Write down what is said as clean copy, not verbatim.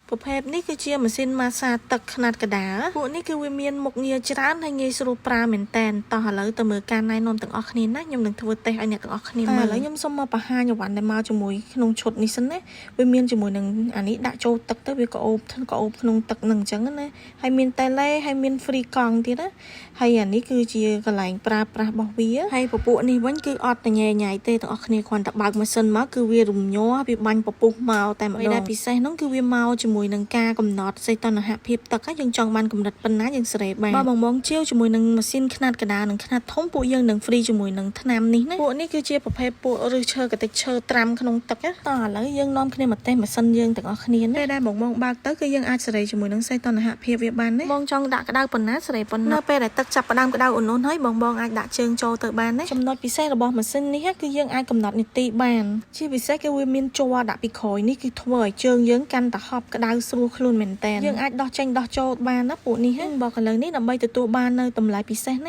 ប្រភេទនេះគឺជាម៉ាស៊ីនម៉ាស្សាទឹកខ្នាតកណ្ដាលពួកនេះគឺវាមានមុខងារច្រើនហើយងាយស្រួលប្រើមែនតើតោះឥឡូវទៅមើលការណែនាំទាំងអស់គ្នាណាខ្ញុំនឹងធ្វើតេស្តឲ្យអ្នកទាំងអស់គ្នាមើលឥឡូវខ្ញុំសូមមកបង្ហាញអវ៉ាន់ដែលមកជាមួយក្នុងឈុតនេះសិនណាវាមានជាមួយនឹងអានេះដាក់ចូលទឹកទៅវាក៏អូបក្នុងទឹកនឹងអញ្ចឹងណាហើយមានតេឡេហើយមាន free កង់ទៀតណាហើយអានេះគឺជាកន្លែងប្រើប្រាស់របស់វាហើយពពួកនេះវិញគឺអត់តញ៉ែញ៉ៃទេទាំងអស់គ្នាគ្រាន់តែបើកម៉ាស៊ីនមកគឺវារំញ័រវាបាញ់ពពុះមកតែម្ដងពិសេសហ្នឹងគឺវាមកជាមួយនឹងការកំណត់សីតុណ្ហភាពទឹកហើយយើងចង់បានកម្រិតប៉ុណ្ណាយើងសេរីបានបើបងជាវជាមួយនឹងម៉ាស៊ីនខ្នាតកណ្ដាលនិងខ្នាតធំពួកយើងនឹង free ជាមួយនឹងថ្នាំនេះណាពួកនេះគឺជាប្រភេទពួកឫសឈើកតិចឈើត្រាំក្នុងទឹកណាតោះឥឡូវយើងនាំគ្នាមកតេស្តម៉ាស៊ីនយើងទាំងអស់គ្នាណាពេលដែលបងបើកទៅគឺយើងអាចសេរីជាមួយនឹងសីតុណ្ហភាពវាបានណាបងចង់ដាក់ក្តៅប៉ុណ្ណាសេរីប៉ុណ្ណានៅពេលដែលទឹកចាប់ផ្ដើមក្តៅឧណ្ហហើយបងអាចដាក់ជើងចូលទៅបានណាចំណុចពិសេសរបស់ម៉ាស៊ីននេះគឺយើងអាចកំណត់នាទីបានជាពិសេសគឺវាមានជ័រដាក់ពីក្រោយនេះគឺធ្វើឲ្យជើងយើងកាន់តែហប់ក្តៅស្រួលខ្លួនមែនតើយើងអាចដោះចេញដោះចូលបានណាពួកនេះបើកន្លងនេះដើម្បីទទួលបាននៅតម្លៃពិសេសណា